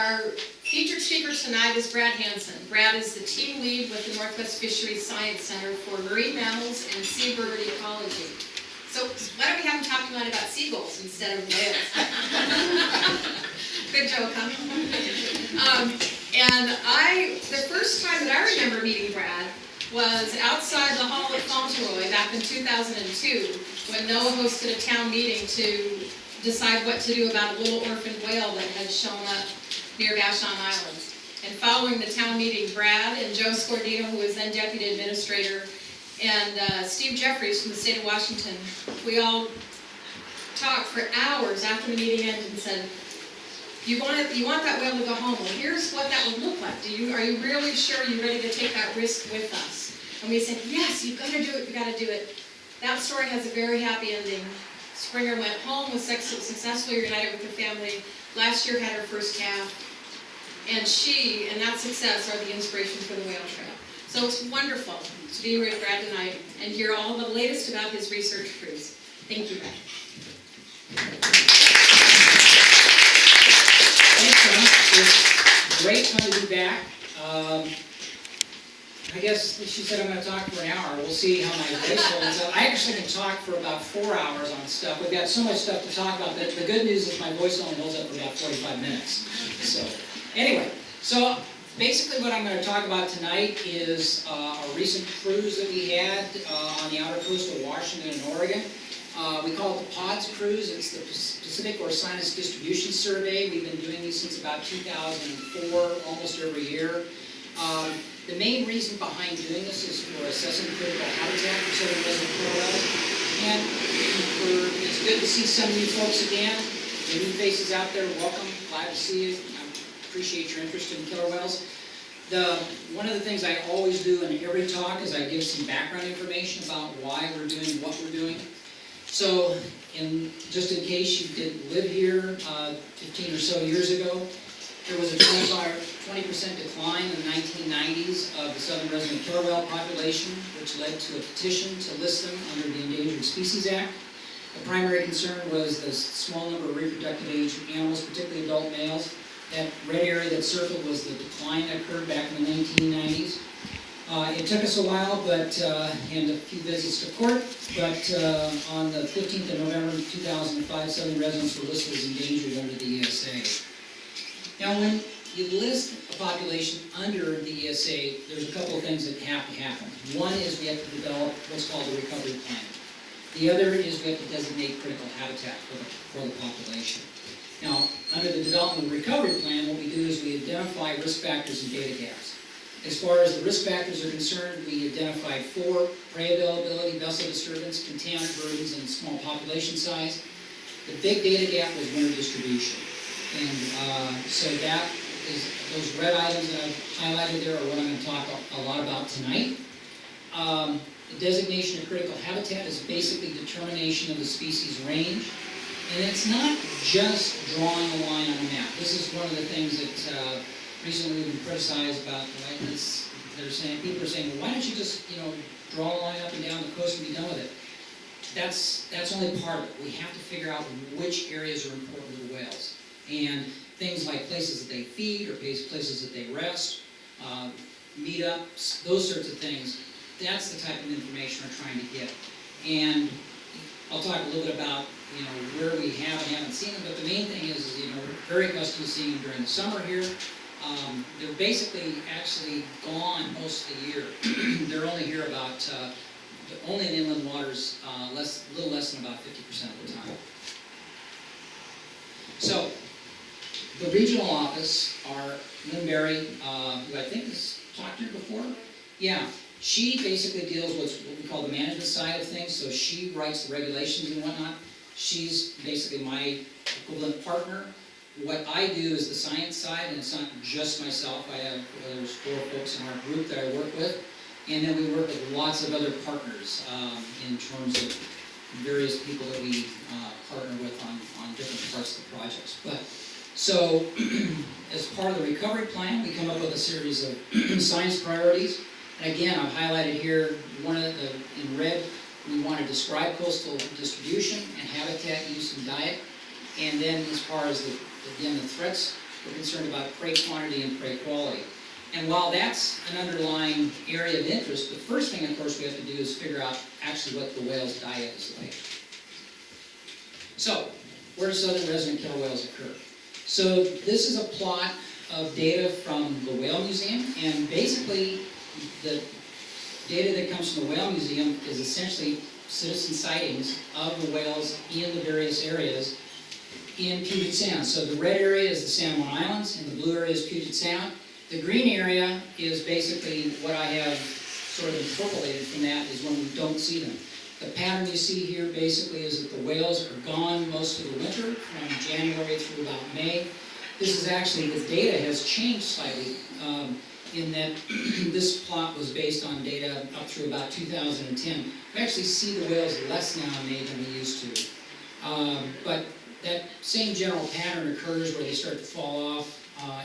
Our featured speaker tonight is Brad Hansen. Brad is the team lead with the Northwest Fisheries Science Center for Marine Mammals and Seabird Ecology. So why don't we have him talk tonight about seagulls instead of whales? Good joke, huh? The first time that I remember meeting Brad was outside the hall at Fauntleroy back in 2002 when NOAA hosted a town meeting to decide what to do about a little orphaned whale that had shown up near Vashon Island. And following the town meeting, Brad and Joe Scordino, who was then deputy administrator, and Steve Jeffries from the state of Washington, we all talked for hours after the meeting ended and said, you want that whale to go home. Well, here's what that would look like. Are you really sure you're ready to take that risk with us? And we said, yes, you've got to do it, you've got to do it. That story has a very happy ending. Springer went home, was successfully reunited with her family. Last year had her first calf. And she and that success are the inspiration for the whale trail. So it's wonderful to be with Brad tonight and hear all the latest about his research cruise. Thank you, Brad. Thanks, John. It's great fun to be back. I guess she said I'm going to talk for an hour. We'll see how my voice holds up. I actually can talk for about 4 hours on stuff. We've got so much stuff to talk about that the good news is my voice only holds up for about 45 minutes. So anyway, basically what I'm going to talk about tonight is a recent cruise that we had on the outer coast of Washington and Oregon. We call it the PODS cruise. It's the Pacific Orcinus Distribution Survey. We've been doing these since about 2004, almost every year. The main reason behind doing this is for assessing critical habitat for southern resident killer whales. And it's good to see some new folks again. The new faces out there, welcome. Glad to see you. I appreciate your interest in killer whales. One of the things I always do in every talk is I give some background information about why we're doing what we're doing. So, just in case you didn't live here 15 or so years ago, there was a 20% decline in the 1990s of the southern resident killer whale population, which led to a petition to list them under the Endangered Species Act. The primary concern was the small number of reproductive age animals, particularly adult males. That red area that circled was the decline that occurred back in the 1990s. It took us a while, and a few visits to court, but on the 15th of November 2005, southern residents were listed as endangered under the ESA. Now, when you list a population under the ESA, there's a couple of things that have to happen. One is we have to develop what's called a recovery plan. The other is we have to designate critical habitat for the population. Now, under the development recovery plan, what we do is we identify risk factors and data gaps. As far as the risk factors are concerned, we identified 4: prey availability, vessel disturbance, contaminant burdens, and small population size. The big data gap was winter distribution. And so that is, those red items that I've highlighted there are what I'm going to talk a lot about tonight. The designation of critical habitat is basically determination of the species range. And it's not just drawing a line on a map. This is one of the things that recently we've been criticized about. Right? People are saying, well, why don't you just draw a line up and down the coast and be done with it? That's only part of it. We have to figure out which areas are important to the whales. And things like places that they feed or places that they rest, meetups, those sorts of things, that's the type of information we're trying to get. And I'll talk a little bit about where we have and haven't seen them, but the main thing is we're very accustomed to seeing them during the summer here. They're basically actually gone most of the year. They're only here about, only in inland waters, a little less than about 50% of the time. So, the regional office, our Lynn Berry, who I think has talked to you before, yeah, she basically deals with what we call the management side of things, so she writes the regulations and whatnot. She's basically my equivalent partner. What I do is the science side, and it's not just myself. There's 4 folks in our group that I work with, and then we work with lots of other partners in terms of various people that we partner with on different parts of the projects. So, as part of the recovery plan, we come up with a series of science priorities. And again, I've highlighted here in red. We want to describe coastal distribution and habitat use and diet. And then as far as the threats we're concerned about prey quantity and prey quality. And while that's an underlying area of interest, the first thing, of course, we have to do is figure out actually what the whale's diet is like. So, where do southern resident killer whales occur? So this is a plot of data from the Whale Museum, and basically the data that comes from the Whale Museum is essentially citizen sightings of the whales in the various areas in Puget Sound. So the red area is the San Juan Islands, and the blue area is Puget Sound. The green area is basically what I have sort of interpolated from that is when we don't see them. The pattern you see here basically is that the whales are gone most of the winter, from January through about May. This is actually, the data has changed slightly in that this plot was based on data up through about 2010. We actually see the whales less now in May than we used to. But that same general pattern occurs where they start to fall off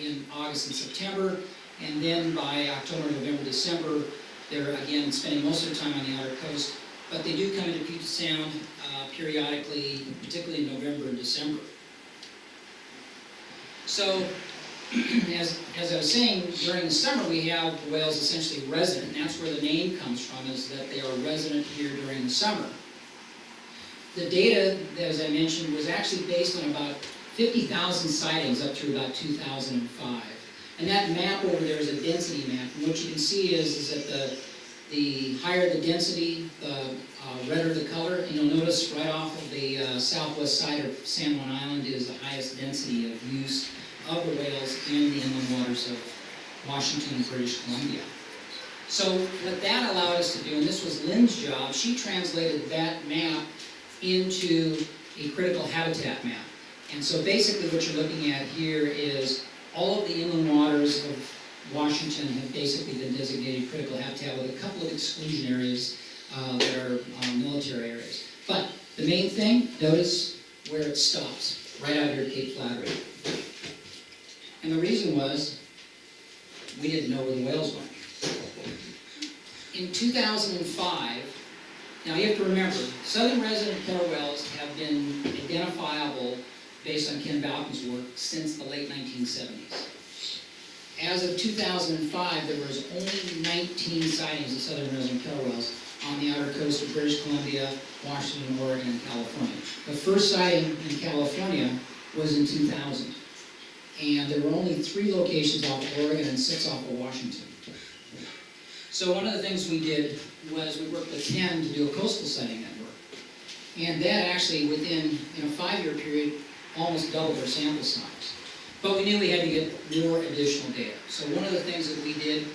in August and September, and then by October, November, December, they're again spending most of their time on the outer coast. But they do come into Puget Sound periodically, particularly in November and December. So, as I was saying, during the summer we have the whales essentially resident, and that's where the name comes from, is that they are resident here during the summer. The data, as I mentioned, was actually based on about 50,000 sightings up through about 2005. And that map over there is a density map, and what you can see is that the higher the density, the redder the color. And you'll notice right off of the southwest side of San Juan Island is the highest density of use of the whales in the inland waters of Washington and British Columbia. So what that allowed us to do, and this was Lynn's job, she translated that map into a critical habitat map. And so basically what you're looking at here is all of the inland waters of Washington have basically been designated critical habitat with a couple of exclusion areas that are military areas. But the main thing, notice where it stops, right out here at Cape Flattery. And the reason was, we didn't know where the whales went. In 2005, now you have to remember, southern resident killer whales have been identifiable based on Ken Balkin's work since the late 1970s. As of 2005, there was only 19 sightings of southern resident killer whales on the outer coast of British Columbia, Washington, Oregon, and California. The first sighting in California was in 2000. And there were only 3 locations off of Oregon and 6 off of Washington. So one of the things we did was we worked with Ken to do a coastal sighting network. And that actually, within a 5-year period, almost doubled our sample size. But we knew we had to get more additional data. So one of the things that we did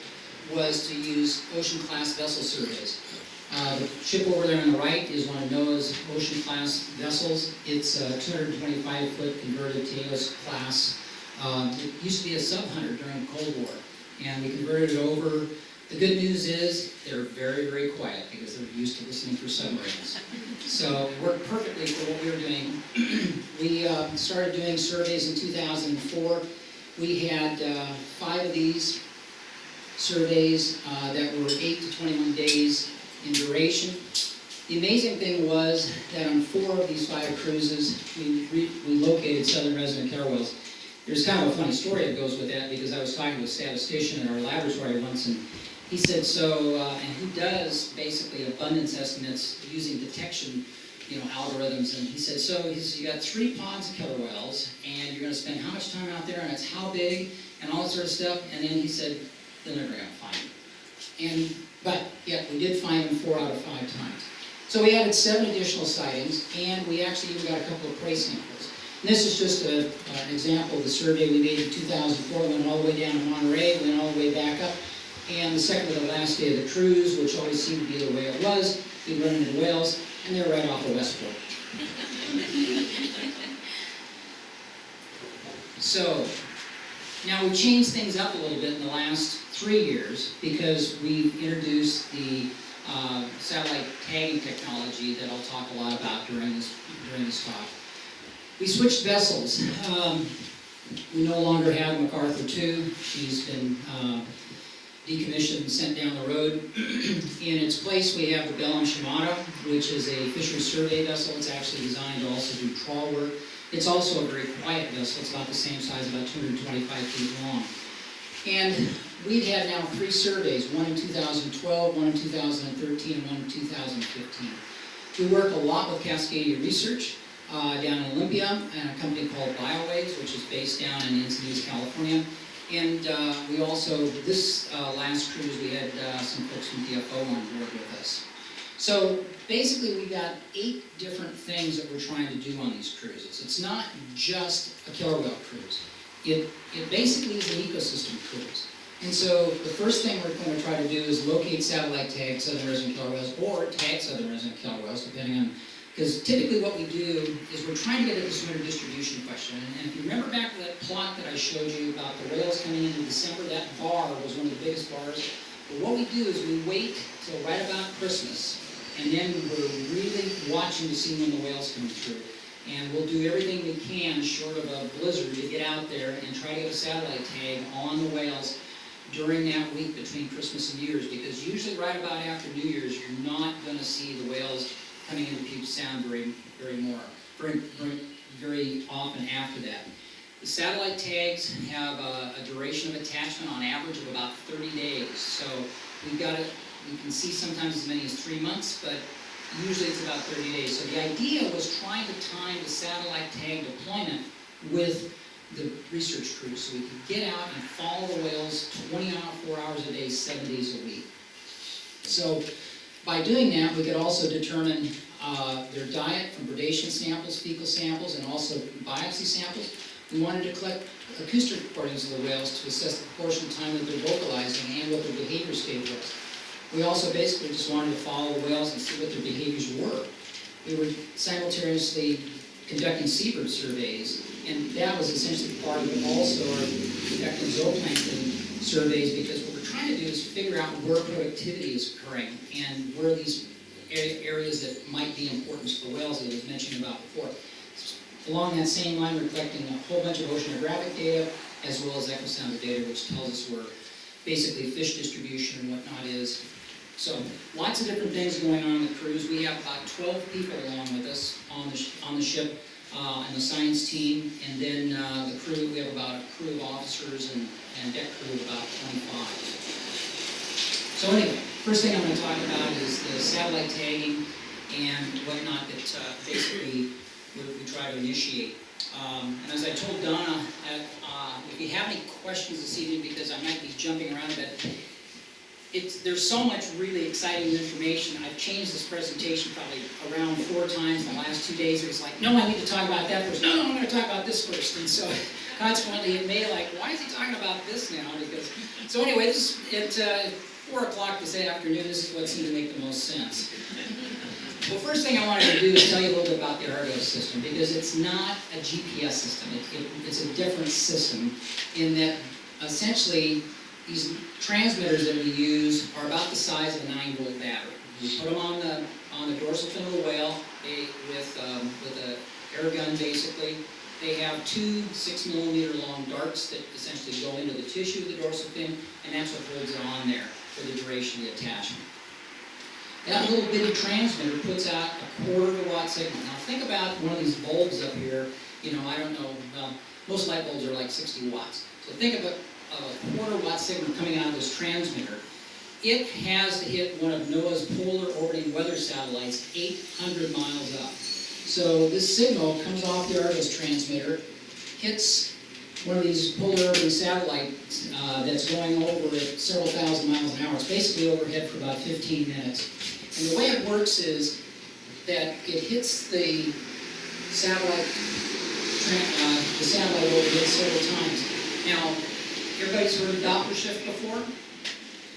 was to use ocean-class vessel surveys. The ship over there on the right is one of NOAA's ocean-class vessels. It's a 225-foot converted Teos class. It used to be a sub-hunter during the Cold War, and we converted it over. The good news is they're very, very quiet because they're used to listening for submarines. So it worked perfectly for what we were doing. We started doing surveys in 2004. We had 5 of these surveys that were 8 to 21 days in duration. The amazing thing was that on 4 of these 5 cruises, we located southern resident killer whales. There's kind of a funny story that goes with that, because I was talking to a statistician in our laboratory once, and he said, and he does basically abundance estimates using detection, algorithms, and he said, you got 3 ponds of killer whales, and you're going to spend how much time out there, and it's how big, and all that sort of stuff, and then he said, they're never going to find them. But yet we did find them 4 out of 5 times. So we added 7 additional sightings, and we actually even got a couple of prey samples. And this is just an example of the survey we made in 2004. We went all the way down to Monterey, went all the way back up. And the second to the last day of the cruise, which always seemed to be the way it was, we'd run into whales, and they're right off of Westport. So, now we changed things up a little bit in the last 3 years, because we introduced the satellite tagging technology that I'll talk a lot about during this talk. We switched vessels. We no longer have MacArthur II. She's been decommissioned and sent down the road. In its place, we have the Bell and Shimano, which is a fisheries survey vessel. It's actually designed to also do trawl work. It's also a very quiet vessel. It's about the same size, about 225 feet long. And we've had now 3 surveys, one in 2012, one in 2013, and one in 2015. We work a lot with Cascadia Research down in Olympia, and a company called BioWaves, which is based down in Encinitas, California. And we also, this last cruise, we had some folks from DFO on board with us. So basically, we've got 8 different things that we're trying to do on these cruises. It's not just a killer whale cruise. It basically is an ecosystem cruise. And so the first thing we're going to try to do is locate satellite tag southern resident killer whales, or tag southern resident killer whales, depending on, because typically what we do is we're trying to get at this winter distribution question. And if you remember back to that plot that I showed you about the whales coming in December, that bar was one of the biggest bars. But what we do is we wait till right about Christmas, and then we're really watching to see when the whales come through. And we'll do everything we can, short of a blizzard, to get out there and try to get a satellite tag on the whales during that week between Christmas and New Year's, because usually right about after New Year's, you're not going to see the whales coming into Puget Sound very often after that. The satellite tags have a duration of attachment on average of about 30 days. So we can see sometimes as many as 3 months, but usually it's about 30 days. So the idea was trying to time the satellite tag deployment with the research cruise, so we could get out and follow the whales 24 hours a day, 7 days a week. So by doing that, we could also determine their diet from predation samples, fecal samples, and also biopsy samples. We wanted to collect acoustic recordings of the whales to assess the proportion of time that they're vocalizing and what their behavior state was. We also basically just wanted to follow the whales and see what their behaviors were. We were simultaneously conducting seabird surveys, and that was essentially part of it. Also, conducting zooplankton surveys, because what we're trying to do is figure out where productivity is occurring and where these areas that might be important to the whales that I was mentioning about before. Along that same line, we're collecting a whole bunch of oceanographic data as well as echosounder data, which tells us where basically fish distribution and whatnot is. So lots of different things going on the cruise. We have about 12 people along with us on the ship, and the science team, and then the crew. We have about a crew of officers and deck crew of about 25. So anyway, first thing I'm going to talk about is the satellite tagging and whatnot that basically we try to initiate. And as I told Donna, if you have any questions this evening, because I might be jumping around a bit, there's so much really exciting information. I've changed this presentation probably around 4 times in the last 2 days. It was like, no, I need to talk about that first. No, I'm going to talk about this first. And so consequently, it made it like, why is he talking about this now? Because so anyway, this at 4 o'clock this afternoon, this is what seemed to make the most sense. Well, first thing I wanted to do is tell you a little bit about the Argos system, because it's not a GPS system. It's a different system in that essentially these transmitters that we use are about the size of a 9-volt battery. We put them on the dorsal fin of the whale with an air gun, basically. They have 2 6-millimeter long darts that essentially go into the tissue of the dorsal fin, and that's what holds it on there for the duration of the attachment. That little bitty transmitter puts out a 1/4 watt signal. Now think about one of these bulbs up here. You know, I don't know, well, most light bulbs are like 60 watts. So think of a 1/4 watt signal coming out of this transmitter. It has to hit one of NOAA's polar orbiting weather satellites 800 miles up. So this signal comes off the Argos transmitter, hits one of these polar orbiting satellites that's going over at several thousand miles an hour. It's basically overhead for about 15 minutes. And the way it works is that it hits the satellite overhead several times. Now, everybody's heard of Doppler shift before?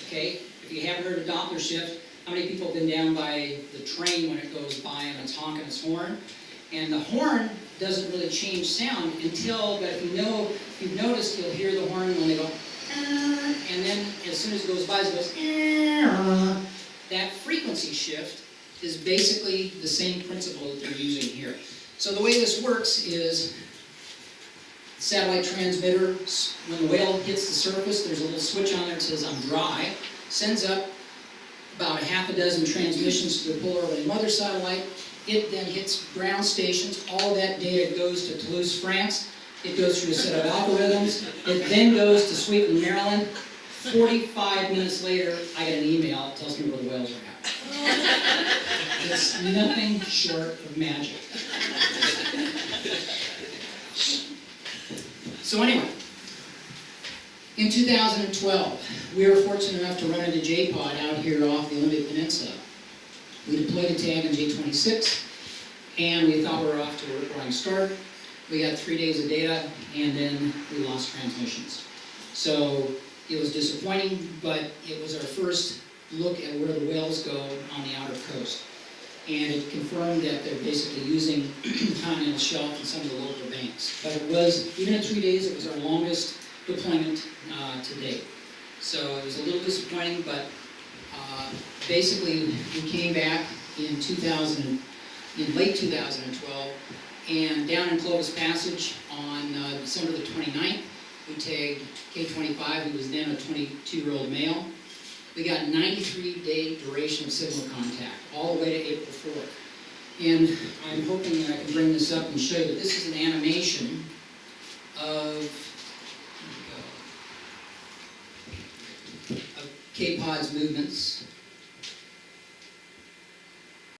Okay, if you haven't heard of Doppler shift, how many people have been down by the train when it goes by and it's honking its horn? And the horn doesn't really change sound until, but if you've noticed, you'll hear the horn when they go, and then as soon as it goes by, it goes, that frequency shift is basically the same principle that they're using here. So the way this works is, satellite transmitter, when the whale hits the surface, there's a little switch on there that says I'm dry, sends up about a half a dozen transmissions to the polar orbiting mother satellite. It then hits ground stations. All of that data goes to Toulouse, France. It goes through a set of algorithms. It then goes to Sweetland, Maryland. 45 minutes later, I get an email that tells me where the whales are at. It's nothing short of magic. So anyway, in 2012, we were fortunate enough to run into J-Pod out here off the Olympic Peninsula. We deployed a tag on J26, and we thought we were off to a rip-roaring start. We got 3 days of data, and then we lost transmissions. So it was disappointing, but it was our first look at where the whales go on the outer coast. And it confirmed that they're basically using the continental shelf and some of the local banks. But it was, even at 3 days, it was our longest deployment to date. So it was a little disappointing, but basically we came back in late 2012, and down in Clovis Passage on December the 29th, we tagged K25, who was then a 22-year-old male. We got 93-day duration of signal contact, all the way to April 4th. And I'm hoping that I can bring this up and show you that this is an animation of K-Pod's movements.